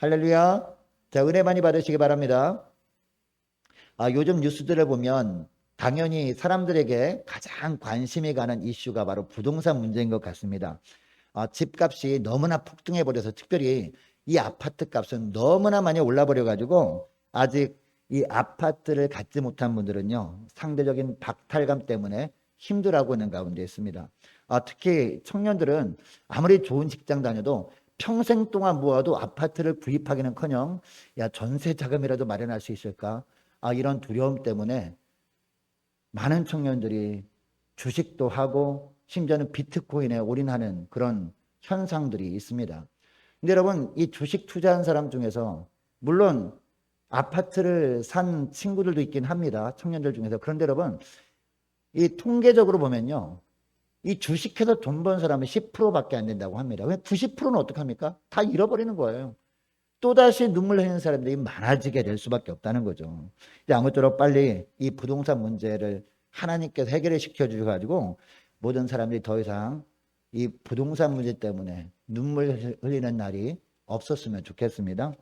할렐루야. 자, 은혜 많이 받으시기 바랍니다. 요즘 뉴스들을 보면 당연히 사람들에게 가장 관심이 가는 이슈가 바로 부동산 문제인 것 같습니다. 집값이 너무나 폭등해 버려서 특별히 이 아파트 값은 너무나 많이 올라 버려 가지고 아직 이 아파트를 갖지 못한 분들은요, 상대적인 박탈감 때문에 힘들어하고 있는 가운데 있습니다. 특히 청년들은 아무리 좋은 직장 다녀도 평생 동안 모아도 아파트를 구입하기는커녕 전세 자금이라도 마련할 수 있을까? 이런 두려움 때문에 많은 청년들이 주식도 하고 심지어는 비트코인에 올인하는 그런 현상들이 있습니다. 근데 여러분, 이 주식 투자한 사람 중에서 물론 아파트를 산 친구들도 있긴 합니다. 청년들 중에서. 그런데 여러분, 이 통계적으로 보면요, 이 주식해서 돈 번 사람은 10%밖에 안 된다고 합니다. 왜 90%는 어떡합니까? 다 잃어버리는 거예요. 또다시 눈물 흘리는 사람들이 많아지게 될 수밖에 없다는 거죠. 아무쪼록 빨리 이 부동산 문제를 하나님께서 해결을 시켜주셔가지고 모든 사람들이 더 이상 이 부동산 문제 때문에 눈물 흘리는 날이 없었으면 좋겠습니다.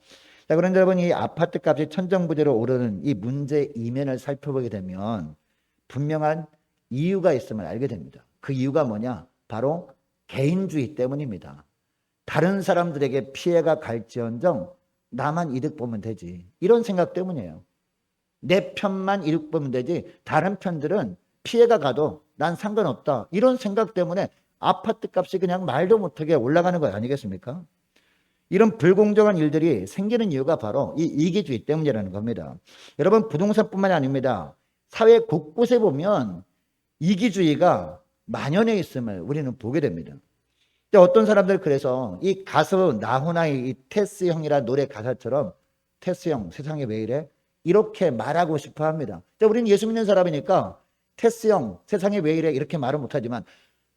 자, 그런데 여러분, 이 아파트 값이 천정부지로 오르는 이 문제 이면을 살펴보게 되면 분명한 이유가 있음을 알게 됩니다. 그 이유가 뭐냐? 바로 개인주의 때문입니다. 다른 사람들에게 피해가 갈지언정 나만 이득 보면 되지, 이런 생각 때문이에요. 내 편만 이득 보면 되지 다른 편들은 피해가 가도 난 상관없다, 이런 생각 때문에 아파트 값이 그냥 말도 못하게 올라가는 거 아니겠습니까? 이런 불공정한 일들이 생기는 이유가 바로 이 이기주의 때문이라는 겁니다. 여러분, 부동산뿐만이 아닙니다. 사회 곳곳에 보면 이기주의가 만연해 있음을 우리는 보게 됩니다. 어떤 사람들, 그래서 이 가수 나훈아의 이 테스 형이라는 노래 가사처럼 테스 형 세상에 왜 이래? 이렇게 말하고 싶어 합니다. 우리는 예수 믿는 사람이니까 테스 형 세상에 왜 이래? 이렇게 말은 못하지만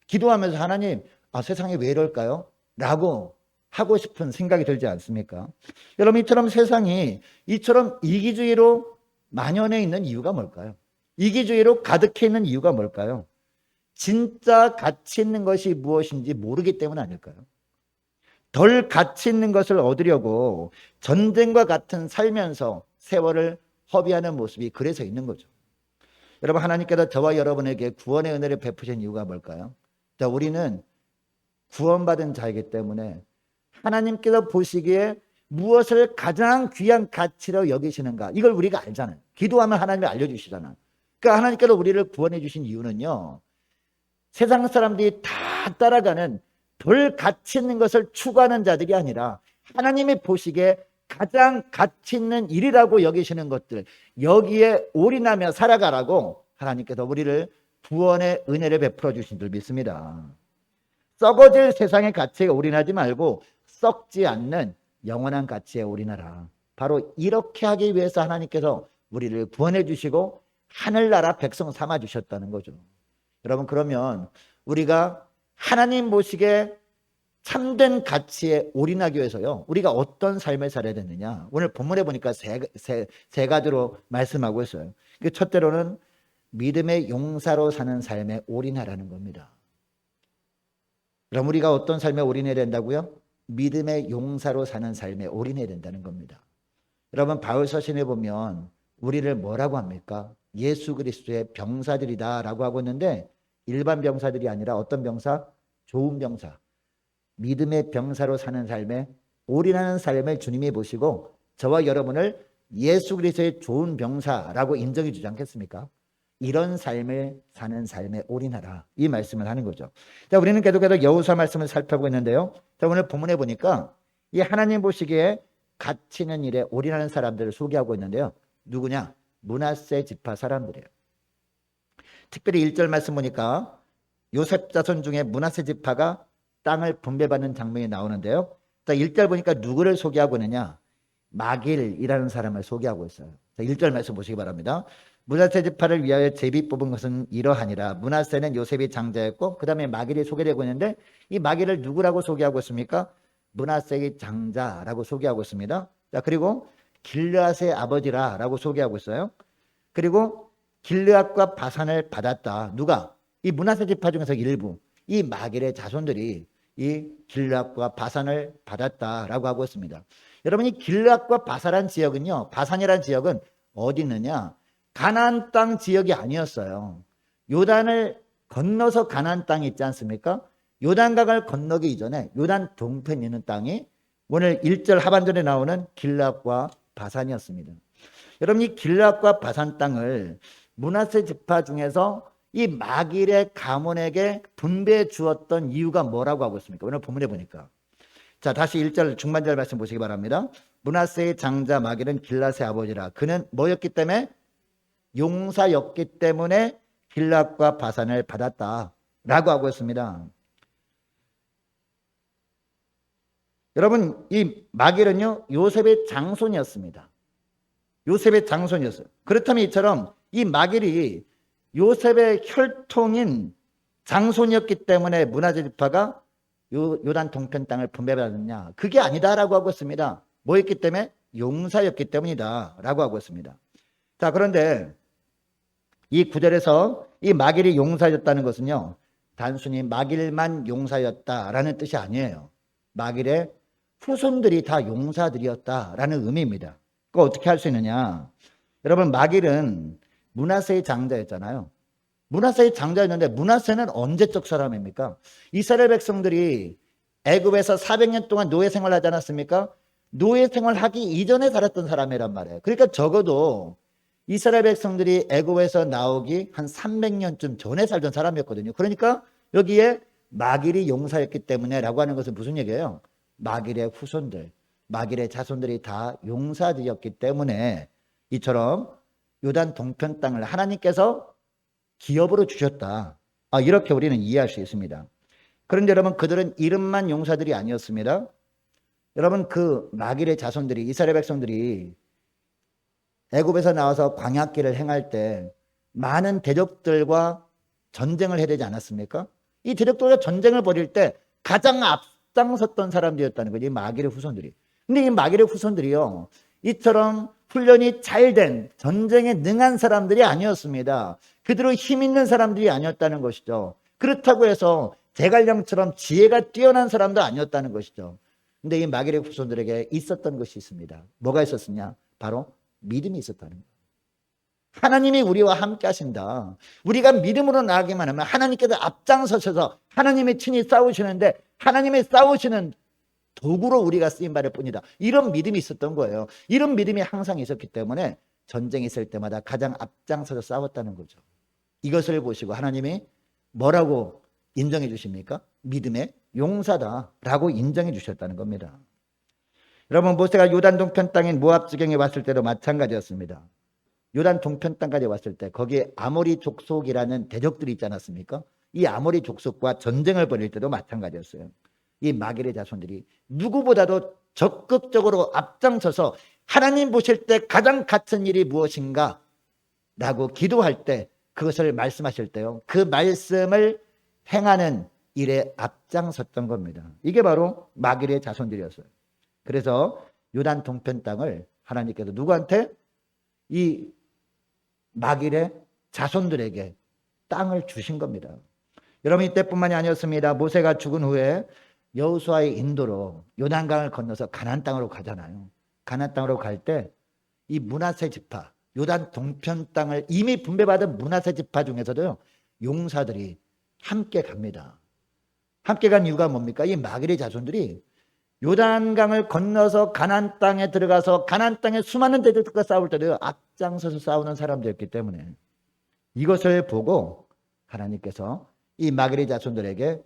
기도하면서 하나님, 세상에 왜 이럴까요? 라고 하고 싶은 생각이 들지 않습니까? 여러분, 이처럼 세상이 이처럼 이기주의로 만연해 있는 이유가 뭘까요? 이기주의로 가득해 있는 이유가 뭘까요? 진짜 가치 있는 것이 무엇인지 모르기 때문 아닐까요? 덜 가치 있는 것을 얻으려고 전쟁과 같은 살면서 세월을 허비하는 모습이 그래서 있는 거죠. 여러분, 하나님께서 저와 여러분에게 구원의 은혜를 베푸신 이유가 뭘까요? 우리는 구원받은 자이기 때문에 하나님께서 보시기에 무엇을 가장 귀한 가치로 여기시는가, 이걸 우리가 알잖아요. 기도하면 하나님이 알려주시잖아요. 그러니까 하나님께서 우리를 구원해 주신 이유는요, 세상 사람들이 다 따라가는 덜 가치 있는 것을 추구하는 자들이 아니라 하나님이 보시기에 가장 가치 있는 일이라고 여기시는 것들, 여기에 올인하며 살아가라고 하나님께서 우리를 구원의 은혜를 베풀어 주신 줄 믿습니다. 썩어질 세상의 가치에 올인하지 말고 썩지 않는 영원한 가치에 올인하라. 바로 이렇게 하기 위해서 하나님께서 우리를 구원해 주시고 하늘나라 백성 삼아 주셨다는 거죠. 여러분, 그러면 우리가 하나님 보시기에 참된 가치에 올인하기 위해서요, 우리가 어떤 삶을 살아야 되느냐? 오늘 본문에 보니까 세 가지로 말씀하고 있어요. 첫째로는 믿음의 용사로 사는 삶에 올인하라는 겁니다. 그럼 우리가 어떤 삶에 올인해야 된다고요? 믿음의 용사로 사는 삶에 올인해야 된다는 겁니다. 여러분, 바울 서신에 보면 우리를 뭐라고 합니까? 예수 그리스도의 병사들이다 라고 하고 있는데, 일반 병사들이 아니라 어떤 병사? 좋은 병사, 믿음의 병사로 사는 삶에 올인하는 삶을 주님이 보시고 저와 여러분을 예수 그리스도의 좋은 병사라고 인정해 주지 않겠습니까? 이런 삶을 사는 삶에 올인하라, 이 말씀을 하는 거죠. 우리는 계속해서 여호수아 말씀을 살펴보고 있는데요, 오늘 본문에 보니까 이 하나님 보시기에 가치 있는 일에 올인하는 사람들을 소개하고 있는데요, 누구냐? 므낫세 지파 사람들이에요. 특별히 1절 말씀 보니까 요셉 자손 중에 므낫세 지파가 땅을 분배받는 장면이 나오는데요, 1절 보니까 누구를 소개하고 있느냐? 마길이라는 사람을 소개하고 있어요. 1절 말씀 보시기 바랍니다. 므낫세 지파를 위하여 제비 뽑은 것은 이러하니라. 므낫세는 요셉이 장자였고 그 다음에 마길이 소개되고 있는데, 이 마길을 누구라고 소개하고 있습니까? 므낫세의 장자라고 소개하고 있습니다. 그리고 길르앗의 아버지라 라고 소개하고 있어요. 그리고 길르앗과 바산을 받았다. 누가? 이 므낫세 지파 중에서 일부, 이 마길의 자손들이 이 길르앗과 바산을 받았다라고 하고 있습니다. 여러분이 길앗과 바산이라는 지역은요, 바산이라는 지역은 어디 있느냐? 가나안 땅 지역이 아니었어요. 요단을 건너서 가나안 땅이 있지 않습니까? 요단강을 건너기 이전에 요단 동편에 있는 땅이 오늘 1절 하반절에 나오는 길앗과 바산이었습니다. 여러분, 이 길앗과 바산 땅을 므낫세 지파 중에서 이 마길의 가문에게 분배해 주었던 이유가 뭐라고 하고 있습니까? 오늘 본문에 보니까. 자, 다시 1절 중반절 말씀 보시기 바랍니다. 므낫세의 장자 마길은 길앗의 아버지라. 그는 뭐였기 때문에? 용사였기 때문에 길앗과 바산을 받았다 라고 하고 있습니다. 여러분, 이 마길은요, 요셉의 장손이었습니다. 요셉의 장손이었어요. 그렇다면 이처럼 이 마길이 요셉의 혈통인 장손이었기 때문에 므낫세 지파가 요단 동편 땅을 분배받았느냐? 그게 아니다라고 하고 있습니다. 뭐였기 때문에? 용사였기 때문이다 라고 하고 있습니다. 자, 그런데 이 구절에서 이 마길이 용사였다는 것은요, 단순히 마길만 용사였다라는 뜻이 아니에요. 마길의 후손들이 다 용사들이었다라는 의미입니다. 그거 어떻게 할 수 있느냐? 여러분, 마길은 므낫세의 장자였잖아요. 므낫세의 장자였는데 므낫세는 언제적 사람입니까? 이스라엘 백성들이 애굽에서 400년 동안 노예 생활하지 않았습니까? 노예 생활하기 이전에 살았던 사람이란 말이에요. 그러니까 적어도 이스라엘 백성들이 애굽에서 나오기 한 300년쯤 전에 살던 사람이었거든요. 그러니까 여기에 마길이 용사였기 때문에 라고 하는 것은 무슨 얘기예요? 마길의 후손들, 마길의 자손들이 다 용사들이었기 때문에 이처럼 요단 동편 땅을 하나님께서 기업으로 주셨다. 이렇게 우리는 이해할 수 있습니다. 그런데 여러분, 그들은 이름만 용사들이 아니었습니다. 여러분, 그 마길의 자손들이, 이스라엘 백성들이 애굽에서 나와서 광야길을 행할 때 많은 대적들과 전쟁을 해야 되지 않았습니까? 이 대적들과 전쟁을 벌일 때 가장 앞장섰던 사람들이었다는 거지, 마길의 후손들이. 근데 이 마길의 후손들이요, 이처럼 훈련이 잘된 전쟁에 능한 사람들이 아니었습니다. 그대로 힘 있는 사람들이 아니었다는 것이죠. 그렇다고 해서 제갈량처럼 지혜가 뛰어난 사람도 아니었다는 것이죠. 근데 이 마길의 후손들에게 있었던 것이 있습니다. 뭐가 있었느냐? 바로 믿음이 있었다는 거예요. 하나님이 우리와 함께 하신다. 우리가 믿음으로 나아가기만 하면 하나님께서 앞장서셔서 하나님이 친히 싸우시는데 하나님이 싸우시는 도구로 우리가 쓰임받을 뿐이다. 이런 믿음이 있었던 거예요. 이런 믿음이 항상 있었기 때문에 전쟁이 있을 때마다 가장 앞장서서 싸웠다는 거죠. 이것을 보시고 하나님이 뭐라고 인정해 주십니까? 믿음의 용사다라고 인정해 주셨다는 겁니다. 여러분, 모세가 요단 동편 땅인 모압 지경에 왔을 때도 마찬가지였습니다. 요단 동편 땅까지 왔을 때 거기에 아모리 족속이라는 대적들이 있지 않았습니까? 이 아모리 족속과 전쟁을 벌일 때도 마찬가지였어요. 이 마길의 자손들이 누구보다도 적극적으로 앞장서서 하나님 보실 때 가장 같은 일이 무엇인가 라고 기도할 때 그것을 말씀하실 때요, 그 말씀을 행하는 일에 앞장섰던 겁니다. 이게 바로 마길의 자손들이었어요. 그래서 요단 동편 땅을 하나님께서 누구한테? 이 마길의 자손들에게 땅을 주신 겁니다. 여러분, 이때뿐만이 아니었습니다. 모세가 죽은 후에 여호수아의 인도로 요단강을 건너서 가나안 땅으로 가잖아요. 가나안 땅으로 갈 때 이 므낫세 지파, 요단 동편 땅을 이미 분배받은 므낫세 지파 중에서도요, 용사들이 함께 갑니다. 함께 간 이유가 뭡니까? 이 마길의 자손들이 요단강을 건너서 가나안 땅에 들어가서 가나안 땅에 수많은 대적들과 싸울 때도 앞장서서 싸우는 사람들이었기 때문에 이것을 보고 하나님께서 이 마길의 자손들에게,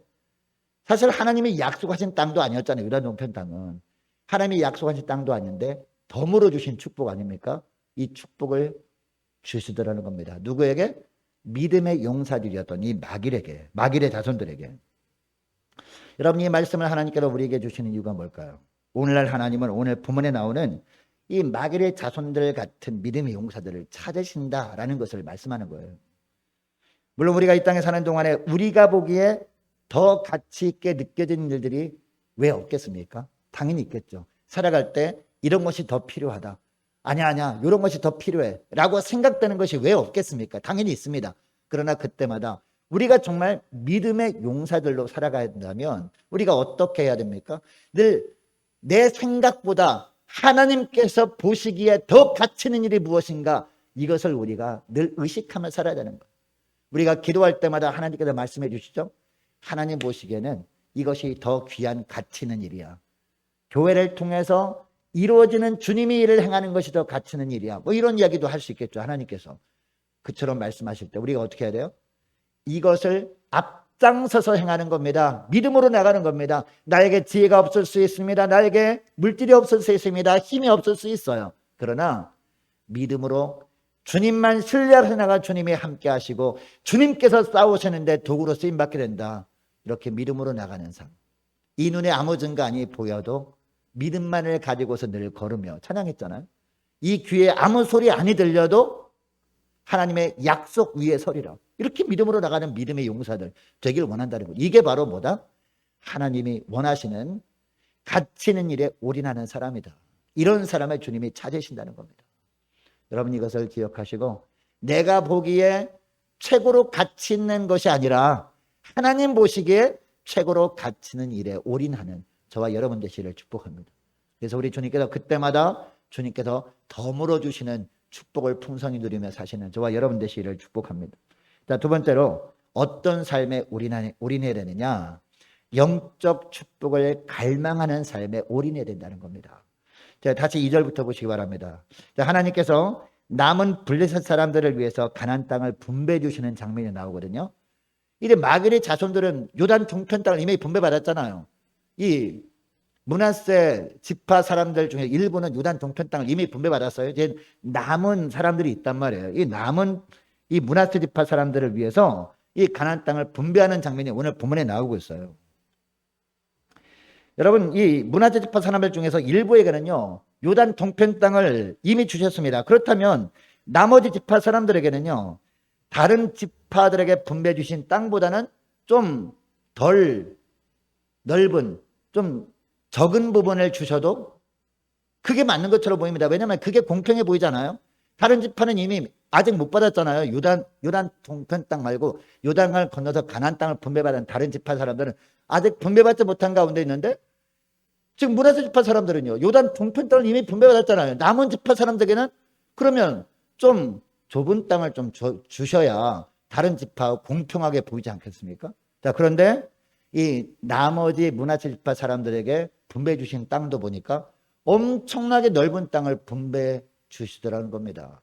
사실 하나님이 약속하신 땅도 아니었잖아요. 요단 동편 땅은 하나님이 약속하신 땅도 아닌데 덤으로 주신 축복 아닙니까? 이 축복을 주시더라는 겁니다. 누구에게? 믿음의 용사들이었던 이 마길에게, 마길의 자손들에게. 여러분, 이 말씀을 하나님께서 우리에게 주시는 이유가 뭘까요? 오늘날 하나님은 오늘 본문에 나오는 이 마길의 자손들 같은 믿음의 용사들을 찾으신다라는 것을 말씀하는 거예요. 물론 우리가 이 땅에 사는 동안에 우리가 보기에 더 가치 있게 느껴지는 일들이 왜 없겠습니까? 당연히 있겠죠. 살아갈 때 이런 것이 더 필요하다. 아니야, 이런 것이 더 필요해 라고 생각되는 것이 왜 없겠습니까? 당연히 있습니다. 그러나 그때마다 우리가 정말 믿음의 용사들로 살아가야 된다면 우리가 어떻게 해야 됩니까? 늘 내 생각보다 하나님께서 보시기에 더 가치 있는 일이 무엇인가, 이것을 우리가 늘 의식하며 살아야 되는 거예요. 우리가 기도할 때마다 하나님께서 말씀해 주시죠. 하나님 보시기에는 이것이 더 귀한 가치 있는 일이야. 교회를 통해서 이루어지는 주님의 일을 행하는 것이 더 가치 있는 일이야. 뭐 이런 이야기도 할 수 있겠죠. 하나님께서 그처럼 말씀하실 때 우리가 어떻게 해야 돼요? 이것을 앞장서서 행하는 겁니다. 믿음으로 나가는 겁니다. 나에게 지혜가 없을 수 있습니다. 나에게 물질이 없을 수 있습니다. 힘이 없을 수 있어요. 그러나 믿음으로 주님만 신뢰해서 나가 주님이 함께 하시고 주님께서 싸우시는데 도구로 쓰임받게 된다. 이렇게 믿음으로 나가는 삶. 이 눈에 아무 증거안이 보여도 믿음만을 가지고서 늘 걸으며 찬양했잖아요. 이 귀에 아무 소리 아니 들려도 하나님의 약속 위에 서리라. 이렇게 믿음으로 나가는 믿음의 용사들 되길 원한다는 거예요. 이게 바로 뭐다? 하나님이 원하시는 가치 있는 일에 올인하는 사람이다. 이런 사람을 주님이 찾으신다는 겁니다. 여러분 이것을 기억하시고 내가 보기에 최고로 가치 있는 것이 아니라 하나님 보시기에 최고로 가치 있는 일에 올인하는 저와 여러분 되시기를 축복합니다. 그래서 우리 주님께서 그때마다 주님께서 더물어 주시는 축복을 풍성히 누리며 사시는 저와 여러분 되시기를 축복합니다. 자, 두 번째로 어떤 삶에 올인해야 되느냐? 영적 축복을 갈망하는 삶에 올인해야 된다는 겁니다. 자, 다시 2절부터 보시기 바랍니다. 자, 하나님께서 남은 블레셋 사람들을 위해서 가나안 땅을 분배해 주시는 장면이 나오거든요. 이제 마길의 자손들은 요단 동편 땅을 이미 분배받았잖아요. 이 므낫세 지파 사람들 중에 일부는 요단 동편 땅을 이미 분배받았어요. 이제 남은 사람들이 있단 말이에요. 이 남은 이 므낫세 지파 사람들을 위해서 이 가나안 땅을 분배하는 장면이 오늘 본문에 나오고 있어요. 여러분 이 므낫세 지파 사람들 중에서 일부에게는요 요단 동편 땅을 이미 주셨습니다. 그렇다면 나머지 지파 사람들에게는요 다른 지파들에게 분배해 주신 땅보다는 좀 덜 넓은 좀 적은 부분을 주셔도 그게 맞는 것처럼 보입니다. 왜냐하면 그게 공평해 보이잖아요. 다른 지파는 이미 아직 못 받았잖아요. 요단 동편 땅 말고 요단강을 건너서 가나안 땅을 분배받은 다른 지파 사람들은 아직 분배받지 못한 가운데 있는데 지금 므낫세 지파 사람들은요 요단 동편 땅을 이미 분배받았잖아요. 남은 지파 사람들에게는 그러면 좀 좁은 땅을 좀 주셔야 다른 지파와 공평하게 보이지 않겠습니까? 자, 그런데 이 나머지 므낫세 지파 사람들에게 분배해 주신 땅도 보니까 엄청나게 넓은 땅을 분배해 주시더라는 겁니다.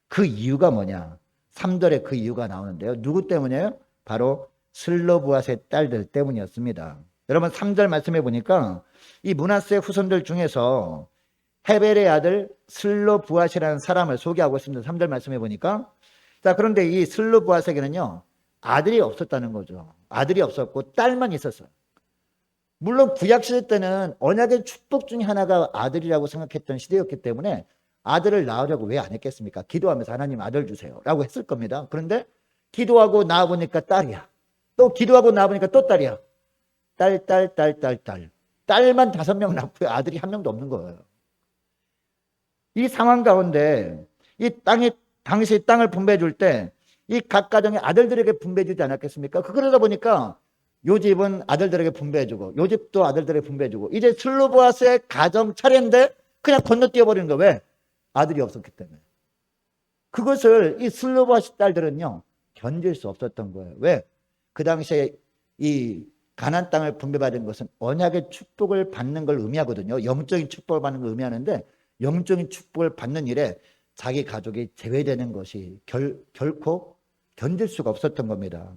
그 이유가 뭐냐? 3절에 그 이유가 나오는데요. 누구 때문이에요? 바로 슬로브앗의 딸들 때문이었습니다. 여러분 3절 말씀해 보니까 이 므낫세 후손들 중에서 헤벨의 아들 슬로브앗이라는 사람을 소개하고 있습니다. 3절 말씀해 보니까 자, 그런데 이 슬로브앗에게는요 아들이 없었다는 거죠. 아들이 없었고 딸만 있었어요. 물론 구약시대 때는 언약의 축복 중에 하나가 아들이라고 생각했던 시대였기 때문에 아들을 낳으려고 왜 안 했겠습니까? 기도하면서 하나님 아들 주세요 라고 했을 겁니다. 그런데 기도하고 낳아보니까 딸이야. 또 기도하고 낳아보니까 또 딸이야. 딸. 딸만 5명 낳고 아들이 1명도 없는 거예요. 이 상황 가운데 이 땅이 당시 땅을 분배해 줄 때 이 각 가정의 아들들에게 분배해 주지 않았겠습니까? 그러다 보니까 요 집은 아들들에게 분배해 주고 요 집도 아들들에게 분배해 주고 이제 슬로브앗의 가정 차례인데 그냥 건너뛰어 버리는 거예요. 왜? 아들이 없었기 때문에. 그것을 이 슬로브앗 딸들은요 견딜 수 없었던 거예요. 왜? 그 당시에 이 가나안 땅을 분배받은 것은 언약의 축복을 받는 걸 의미하거든요. 영적인 축복을 받는 걸 의미하는데 영적인 축복을 받는 일에 자기 가족이 제외되는 것이 결코 견딜 수가 없었던 겁니다.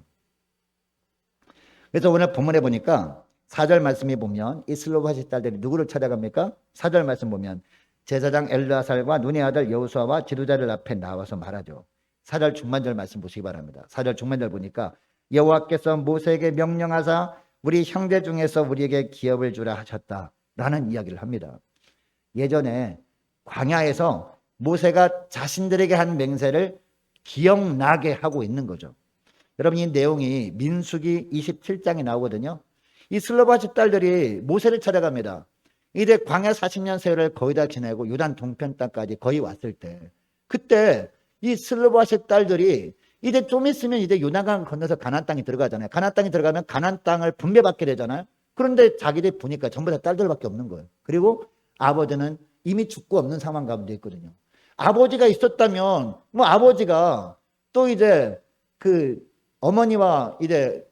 그래서 오늘 본문에 보니까 4절 말씀에 보면 이 슬로브앗의 딸들이 누구를 찾아갑니까? 4절 말씀 보면 제사장 엘르아살과 눈의 아들 여호수아와 지도자들 앞에 나와서 말하죠. 4절 중반절 말씀 보시기 바랍니다. 4절 중반절 보니까 여호와께서 모세에게 명령하사 우리 형제 중에서 우리에게 기업을 주라 하셨다라는 이야기를 합니다. 예전에 광야에서 모세가 자신들에게 한 맹세를 기억나게 하고 있는 거죠. 여러분 이 내용이 민수기 27장에 나오거든요. 이 슬로브앗 딸들이 모세를 찾아갑니다. 이제 광야 40년 세월을 거의 다 지내고 요단 동편 땅까지 거의 왔을 때 그때 이 슬로브앗 딸들이 이제 좀 있으면 이제 요단강 건너서 가나안 땅에 들어가잖아요. 가나안 땅에 들어가면 가나안 땅을 분배받게 되잖아요. 그런데 자기들 보니까 전부 다 딸들밖에 없는 거예요. 그리고 아버지는 이미 죽고 없는 상황 가운데 있거든요. 아버지가 있었다면 뭐 아버지가 또 이제 그 어머니와 이제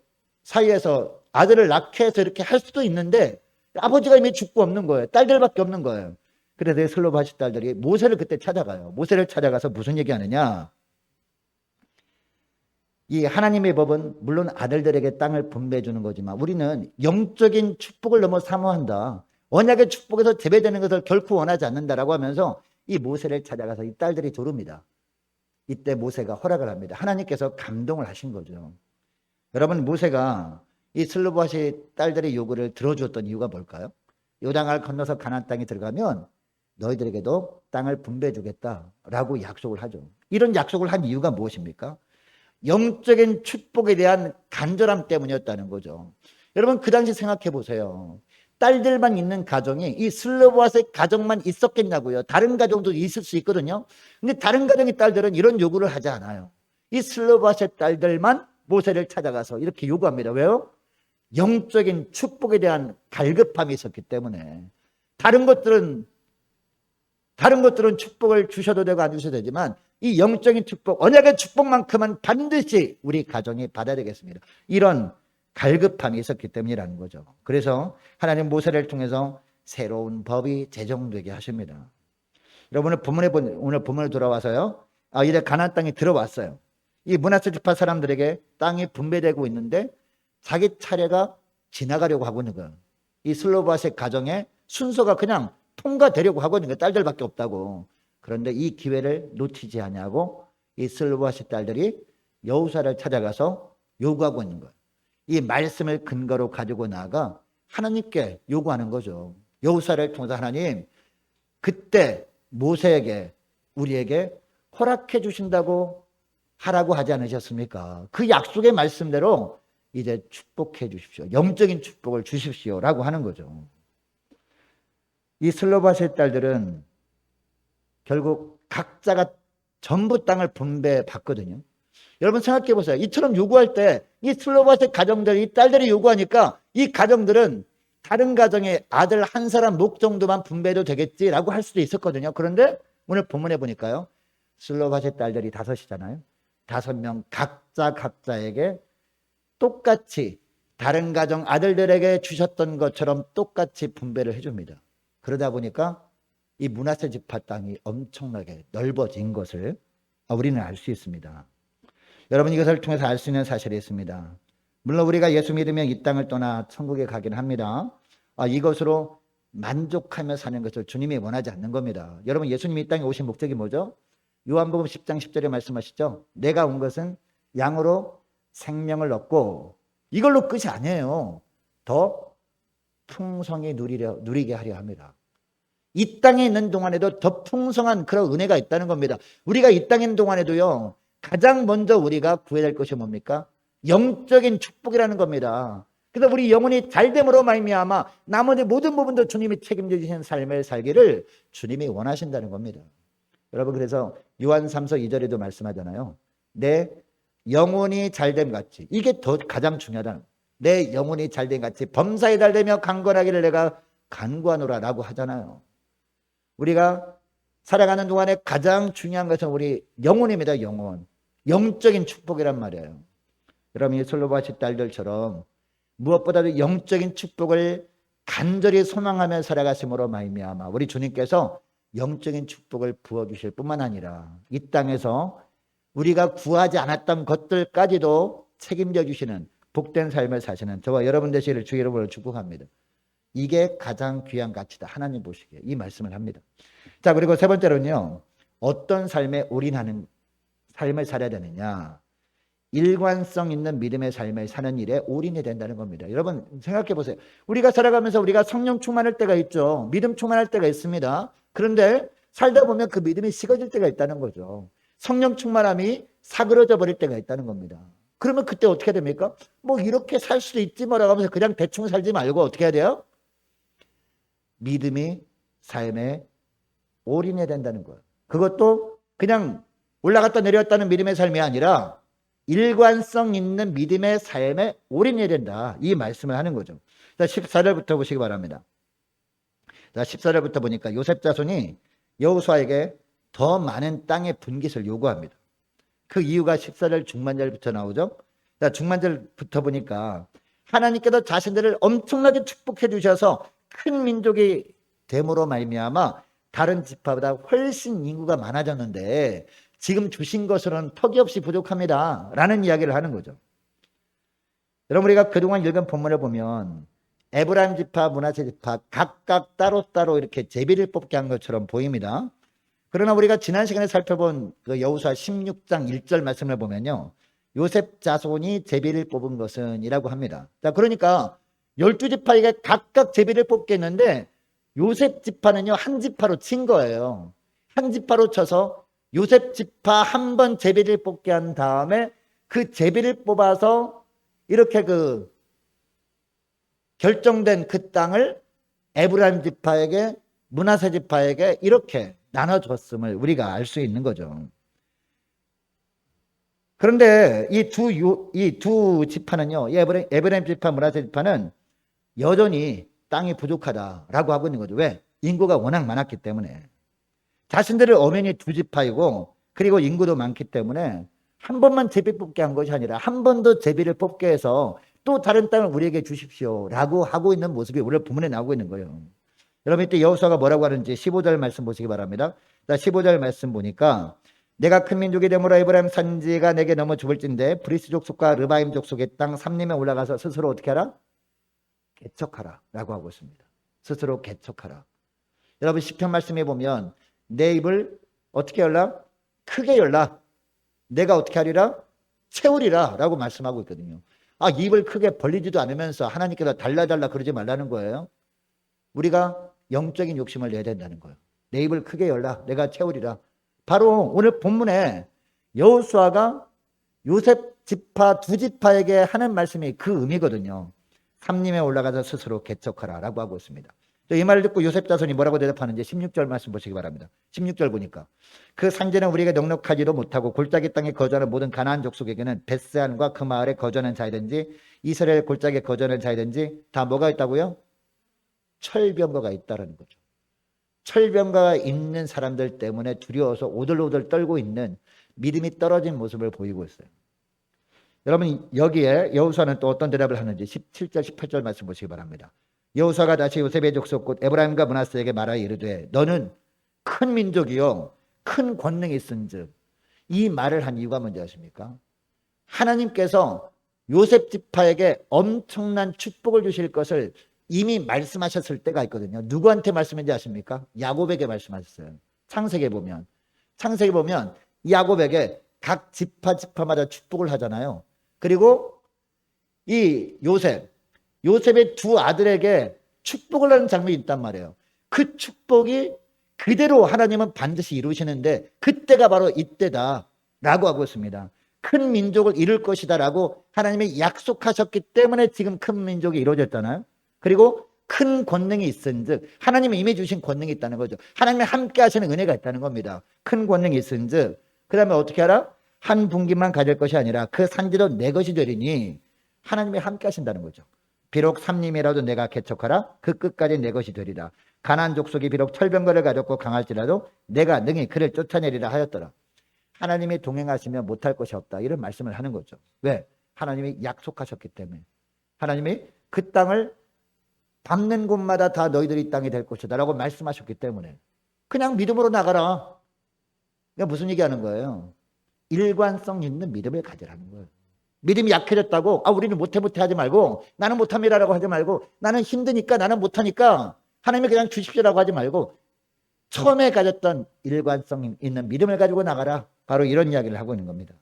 사이에서 아들을 낳게 해서 이렇게 할 수도 있는데 아버지가 이미 죽고 없는 거예요. 딸들밖에 없는 거예요. 그래서 슬로바시 딸들이 모세를 그때 찾아가요. 모세를 찾아가서 무슨 얘기하느냐? 이 하나님의 법은 물론 아들들에게 땅을 분배해 주는 거지만 우리는 영적인 축복을 너무 사모한다. 언약의 축복에서 제외되는 것을 결코 원하지 않는다라고 하면서 이 모세를 찾아가서 이 딸들이 조릅니다. 이때 모세가 허락을 합니다. 하나님께서 감동을 하신 거죠. 여러분, 모세가 이 슬로바시 딸들의 요구를 들어주었던 이유가 뭘까요? 요단강을 건너서 가나안 땅에 들어가면 너희들에게도 땅을 분배해 주겠다라고 약속을 하죠. 이런 약속을 한 이유가 무엇입니까? 영적인 축복에 대한 간절함 때문이었다는 거죠. 여러분, 그 당시 생각해 보세요. 딸들만 있는 가정이 이 슬로바스의 가정만 있었겠냐고요. 다른 가정도 있을 수 있거든요. 근데 다른 가정의 딸들은 이런 요구를 하지 않아요. 이 슬로바스의 딸들만 모세를 찾아가서 이렇게 요구합니다. 왜요? 영적인 축복에 대한 갈급함이 있었기 때문에. 다른 것들은 축복을 주셔도 되고 안 주셔도 되지만 이 영적인 축복, 언약의 축복만큼은 반드시 우리 가정이 받아야 되겠습니다. 이런 갈급함이 있었기 때문이라는 거죠. 그래서 하나님 모세를 통해서 새로운 법이 제정되게 하십니다. 여러분, 오늘 본문에 돌아와서요. 이제 가나안 땅에 들어왔어요. 이 므낫세 지파 사람들에게 땅이 분배되고 있는데 자기 차례가 지나가려고 하고 있는 거예요. 이 슬로바스의 가정의 순서가 그냥 통과되려고 하고 있는 거예요. 딸들밖에 없다고. 그런데 이 기회를 놓치지 않냐고 이 슬로바스 딸들이 여호수아를 찾아가서 요구하고 있는 거예요. 이 말씀을 근거로 가지고 나아가 하나님께 요구하는 거죠. 여호수아를 통해서 하나님, 그때 모세에게 우리에게 허락해 주신다고 하라고 하지 않으셨습니까? 그 약속의 말씀대로 이제 축복해 주십시오. 영적인 축복을 주십시오라고 하는 거죠. 이 슬로바스의 딸들은 결국 각자가 전부 땅을 분배받거든요. 여러분 생각해 보세요. 이처럼 요구할 때 이 슬로바스의 가정들, 이 딸들이 요구하니까 이 가정들은 다른 가정의 아들 한 사람 목 정도만 분배해도 되겠지라고 할 수도 있었거든요. 그런데 오늘 본문에 보니까요. 슬로바스의 딸들이 5이잖아요. 5명 각자에게 똑같이 다른 가정 아들들에게 주셨던 것처럼 똑같이 분배를 해줍니다. 그러다 보니까 이 므낫세 지파 땅이 엄청나게 넓어진 것을 우리는 알 수 있습니다. 여러분, 이것을 통해서 알 수 있는 사실이 있습니다. 물론 우리가 예수 믿으면 이 땅을 떠나 천국에 가긴 합니다. 이것으로 만족하며 사는 것을 주님이 원하지 않는 겁니다. 여러분, 예수님이 이 땅에 오신 목적이 뭐죠? 요한복음 10장 10절에 말씀하시죠. 내가 온 것은 양으로 생명을 얻고, 이걸로 끝이 아니에요. 더 풍성히 누리게 하려 합니다. 이 땅에 있는 동안에도 더 풍성한 그런 은혜가 있다는 겁니다. 우리가 이 땅에 있는 동안에도요, 가장 먼저 우리가 구해야 될 것이 뭡니까? 영적인 축복이라는 겁니다. 그래서 우리 영혼이 잘됨으로 말미암아 나머지 모든 부분도 주님이 책임져 주시는 삶을 살기를 주님이 원하신다는 겁니다. 여러분, 그래서 요한 3서 2절에도 말씀하잖아요. 내 영혼이 잘됨 같이, 이게 더 가장 중요하다는, 내 영혼이 잘됨 같이 범사에 달되며 강건하기를 내가 간구하노라라고 하잖아요. 우리가 살아가는 동안에 가장 중요한 것은 우리 영혼입니다. 영적인 축복이란 말이에요. 여러분, 이 슬로바시 딸들처럼 무엇보다도 영적인 축복을 간절히 소망하며 살아가심으로 말미암아 우리 주님께서 영적인 축복을 부어주실 뿐만 아니라 이 땅에서 우리가 구하지 않았던 것들까지도 책임져 주시는 복된 삶을 사시는 저와 여러분 되시기를 주의 이름으로 축복합니다. 이게 가장 귀한 가치다. 하나님 보시기에 이 말씀을 합니다. 자, 그리고 세 번째로는요, 어떤 삶에 올인하는 삶을 살아야 되느냐? 일관성 있는 믿음의 삶을 사는 일에 올인이 된다는 겁니다. 여러분 생각해 보세요. 우리가 살아가면서 우리가 성령 충만할 때가 있죠. 믿음 충만할 때가 있습니다. 그런데 살다 보면 그 믿음이 식어질 때가 있다는 거죠. 성령 충만함이 사그러져 버릴 때가 있다는 겁니다. 그러면 그때 어떻게 됩니까? 뭐 이렇게 살 수도 있지 뭐라고 하면서 그냥 대충 살지 말고 어떻게 해야 돼요? 믿음이 삶에 올인해야 된다는 거예요. 그것도 그냥 올라갔다 내려왔다는 믿음의 삶이 아니라 일관성 있는 믿음의 삶에 올인해야 된다. 이 말씀을 하는 거죠. 14절부터 보시기 바랍니다. 자, 14절부터 보니까 요셉 자손이 여호수아에게 더 많은 땅의 분깃을 요구합니다. 그 이유가 14절 중반절부터 나오죠. 자, 중반절부터 보니까 하나님께서 자신들을 엄청나게 축복해 주셔서 큰 민족이 됨으로 말미암아 다른 지파보다 훨씬 인구가 많아졌는데 지금 주신 것으로는 턱이 없이 부족합니다 라는 이야기를 하는 거죠. 여러분, 우리가 그동안 읽은 본문을 보면 에브라임 지파, 므낫세 지파 각각 따로따로 이렇게 제비를 뽑게 한 것처럼 보입니다. 그러나 우리가 지난 시간에 살펴본 그 여호수아 16장 1절 말씀을 보면요, 요셉 자손이 제비를 뽑은 것은 이라고 합니다. 자, 그러니까 12지파에게 각각 제비를 뽑겠는데 요셉 지파는요 한 지파로 친 거예요. 한 지파로 쳐서 요셉 지파 한 번 제비를 뽑게 한 다음에 그 제비를 뽑아서 이렇게 그 결정된 그 땅을 에브라임 지파에게, 므낫세 지파에게 이렇게 나눠줬음을 우리가 알 수 있는 거죠. 그런데 이 두 지파는요, 에브라임 지파, 므낫세 지파는 여전히 땅이 부족하다라고 하고 있는 거죠. 왜? 인구가 워낙 많았기 때문에. 자신들의 엄연히 두 지파이고 그리고 인구도 많기 때문에 한 번만 제비 뽑게 한 것이 아니라 한 번 더 제비를 뽑게 해서 또 다른 땅을 우리에게 주십시오 라고 하고 있는 모습이 오늘 본문에 나오고 있는 거예요. 여러분, 이때 여호수아가 뭐라고 하는지 15절 말씀 보시기 바랍니다. 자, 15절 말씀 보니까 내가 큰 민족이 되므로 에브라임 산지가 내게 넘어 죽을진데 브리스 족속과 르바임 족속의 땅 삼림에 올라가서 스스로 어떻게 하라? 개척하라 라고 하고 있습니다. 스스로 개척하라. 여러분, 시편 말씀에 보면 내 입을 어떻게 열라? 크게 열라. 내가 어떻게 하리라? 채우리라 라고 말씀하고 있거든요. 아, 입을 크게 벌리지도 않으면서 하나님께서 달라달라 그러지 말라는 거예요. 우리가 영적인 욕심을 내야 된다는 거예요. 내 입을 크게 열라. 내가 채우리라. 바로 오늘 본문에 여호수아가 요셉 지파 두 지파에게 하는 말씀이 그 의미거든요. 삼림에 올라가서 스스로 개척하라 라고 하고 있습니다. 이 말을 듣고 요셉 자손이 뭐라고 대답하는지 16절 말씀 보시기 바랍니다. 16절 보니까 그 산지는 우리에게 넉넉하지도 못하고 골짜기 땅에 거주하는 모든 가나안 족속에게는 벳세안과 그 마을에 거주하는 자이든지 이스라엘 골짜기에 거주하는 자이든지 다 뭐가 있다고요? 철병거가 있다는 거죠. 철병거가 있는 사람들 때문에 두려워서 오들오들 떨고 있는 믿음이 떨어진 모습을 보이고 있어요. 여러분, 여기에 여호수아는 또 어떤 대답을 하는지 17절 18절 말씀 보시기 바랍니다. 여호수아가 다시 요셉의 족속 곧 에브라임과 므낫세에게 말하여 이르되 너는 큰 민족이요 큰 권능이 있은즉. 이 말을 한 이유가 뭔지 아십니까? 하나님께서 요셉 지파에게 엄청난 축복을 주실 것을 이미 말씀하셨을 때가 있거든요. 누구한테 말씀인지 아십니까? 야곱에게 말씀하셨어요. 창세기에 보면 야곱에게 각 지파마다 축복을 하잖아요. 그리고 이 요셉의 두 아들에게 축복을 하는 장면이 있단 말이에요. 그 축복이 그대로 하나님은 반드시 이루시는데 그때가 바로 이때다 라고 하고 있습니다. 큰 민족을 이룰 것이다 라고 하나님이 약속하셨기 때문에 지금 큰 민족이 이루어졌잖아요. 그리고 큰 권능이 있은즉, 하나님이 이미 주신 권능이 있다는 거죠. 하나님이 함께 하시는 은혜가 있다는 겁니다. 큰 권능이 있은즉, 그 다음에 어떻게 하라? 한 분기만 가질 것이 아니라 그 산지도 내 것이 되리니 하나님이 함께 하신다는 거죠. 비록 삼림이라도 내가 개척하라. 그 끝까지 내 것이 되리라. 가나안 족속이 비록 철병거를 가졌고 강할지라도 내가 능히 그를 쫓아내리라 하였더라. 하나님이 동행하시면 못할 것이 없다. 이런 말씀을 하는 거죠. 왜? 하나님이 약속하셨기 때문에. 하나님이 그 땅을 밟는 곳마다 다 너희들이 땅이 될 것이다 라고 말씀하셨기 때문에 그냥 믿음으로 나가라. 그러니까 무슨 얘기하는 거예요? 일관성 있는 믿음을 가지라는 거예요. 믿음이 약해졌다고 우리는 못해 하지 말고, 나는 못합니다라고 하지 말고, 나는 힘드니까, 나는 못하니까 하나님이 그냥 주십시오라고 하지 말고 처음에 가졌던 일관성 있는 믿음을 가지고 나가라. 바로 이런 이야기를 하고 있는 겁니다.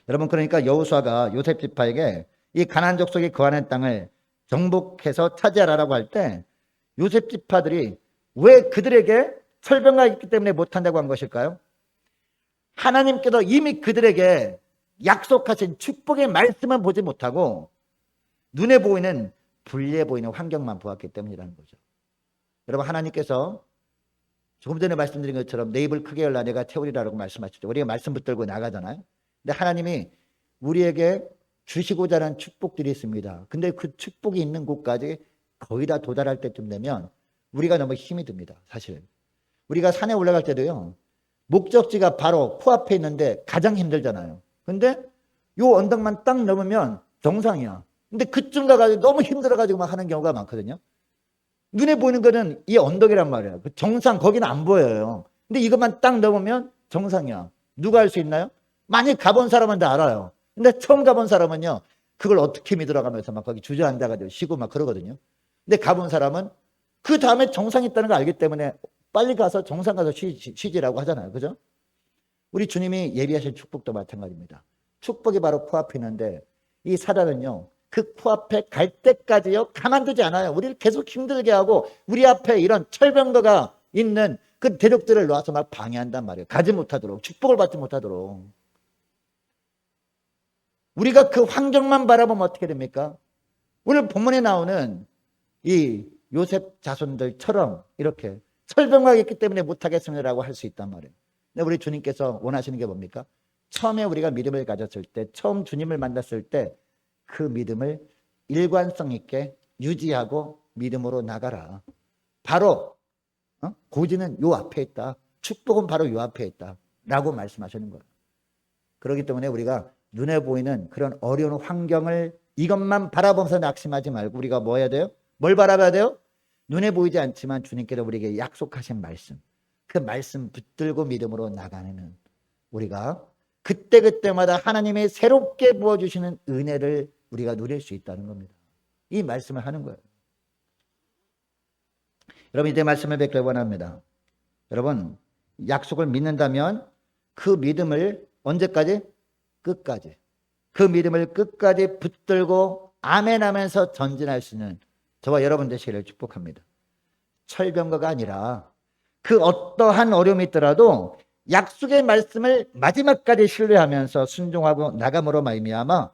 여러분, 그러니까 여호수아가 요셉 지파에게 이 가나안 족속이 거하는 땅을 정복해서 차지하라고 할 때 요셉 지파들이 왜 그들에게 철병가 있기 때문에 못한다고 한 것일까요? 하나님께서 이미 그들에게 약속하신 축복의 말씀은 보지 못하고 눈에 보이는 불리해 보이는 환경만 보았기 때문이라는 거죠. 여러분, 하나님께서 조금 전에 말씀드린 것처럼 내 입을 크게 열라 내가 채우리라고 말씀하셨죠. 우리가 말씀 붙들고 나가잖아요. 근데 하나님이 우리에게 주시고자 하는 축복들이 있습니다. 근데 그 축복이 있는 곳까지 거의 다 도달할 때쯤 되면 우리가 너무 힘이 듭니다. 사실 우리가 산에 올라갈 때도요, 목적지가 바로 코앞에 있는데 가장 힘들잖아요. 근데 요 언덕만 딱 넘으면 정상이야. 근데 그쯤 가가지고 너무 힘들어가지고 막 하는 경우가 많거든요. 눈에 보이는 거는 이 언덕이란 말이에요. 그 정상 거기는 안 보여요. 근데 이것만 딱 넘으면 정상이야. 누가 할 수 있나요? 많이 가본 사람은 다 알아요. 근데 처음 가본 사람은요, 그걸 어떻게 믿으러가면서 막 거기 주저앉아가지고 쉬고 막 그러거든요. 근데 가본 사람은 그 다음에 정상이 있다는 걸 알기 때문에 빨리 가서 정상 가서 쉬지라고 하잖아요. 그죠? 우리 주님이 예비하신 축복도 마찬가지입니다. 축복이 바로 코앞에 있는데 이 사단은요, 그 코앞에 갈 때까지요 가만두지 않아요. 우리를 계속 힘들게 하고 우리 앞에 이런 철병거가 있는 그 대적들을 놓아서 막 방해한단 말이에요. 가지 못하도록, 축복을 받지 못하도록. 우리가 그 환경만 바라보면 어떻게 됩니까? 오늘 본문에 나오는 이 요셉 자손들처럼 이렇게 철병거가 있기 때문에 못하겠습니다라고 할 수 있단 말이에요. 근데 우리 주님께서 원하시는 게 뭡니까? 처음에 우리가 믿음을 가졌을 때, 처음 주님을 만났을 때 그 믿음을 일관성 있게 유지하고 믿음으로 나가라. 바로 고지는 요 앞에 있다. 축복은 바로 요 앞에 있다. 라고 말씀하시는 거예요. 그렇기 때문에 우리가 눈에 보이는 그런 어려운 환경을 이것만 바라보면서 낙심하지 말고 우리가 뭐 해야 돼요? 뭘 바라봐야 돼요? 눈에 보이지 않지만 주님께서 우리에게 약속하신 말씀, 그 말씀 붙들고 믿음으로 나가는 우리가 그때그때마다 하나님의 새롭게 부어주시는 은혜를 우리가 누릴 수 있다는 겁니다. 이 말씀을 하는 거예요. 여러분 이제 말씀을 뵙길 원합니다. 여러분 약속을 믿는다면 그 믿음을 언제까지? 끝까지. 그 믿음을 끝까지 붙들고 아멘 하면서 전진할 수 있는 저와 여러분 되시기를 축복합니다. 철병거가 아니라 그 어떠한 어려움이 있더라도 약속의 말씀을 마지막까지 신뢰하면서 순종하고 나감으로 말미암아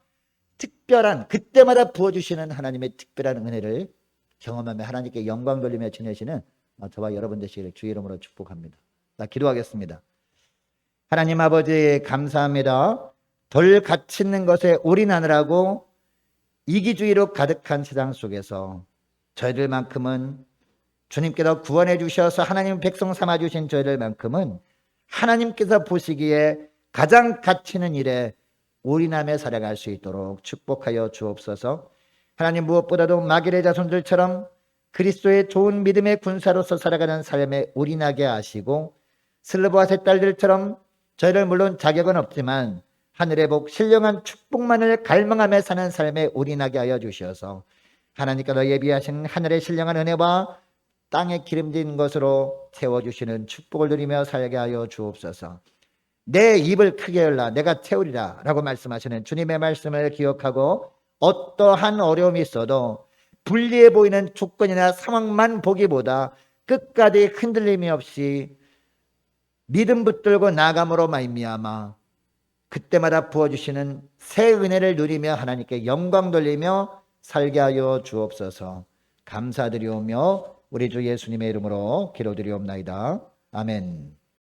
특별한 그때마다 부어주시는 하나님의 특별한 은혜를 경험하며 하나님께 영광 돌리며 지내시는 저와 여러분 되시기를 주의 이름으로 축복합니다. 자, 기도하겠습니다. 하나님 아버지 감사합니다. 덜 가치 있는 것에 올인하느라고 이기주의로 가득한 세상 속에서 저희들만큼은 주님께서 구원해 주셔서 하나님 백성 삼아 주신 저희들만큼은 하나님께서 보시기에 가장 가치 있는 일에 올인하며 살아갈 수 있도록 축복하여 주옵소서. 하나님 무엇보다도 마길의 자손들처럼 그리스도의 좋은 믿음의 군사로서 살아가는 삶에 올인하게 하시고 슬로보아의 딸들처럼 저희를 물론 자격은 없지만 하늘의 복 신령한 축복만을 갈망하며 사는 삶에 올인하게 하여 주셔서 하나님께서 예비하신 하늘의 신령한 은혜와 땅에 기름진 것으로 채워주시는 축복을 누리며 살게 하여 주옵소서. 내 입을 크게 열라 내가 채우리라 라고 말씀하시는 주님의 말씀을 기억하고 어떠한 어려움이 있어도 불리해 보이는 조건이나 상황만 보기보다 끝까지 흔들림이 없이 믿음 붙들고 나감으로 말미암아 그때마다 부어주시는 새 은혜를 누리며 하나님께 영광 돌리며 살게 하여 주옵소서. 감사드리오며 우리 주 예수님의 이름으로 기도드리옵나이다. 아멘.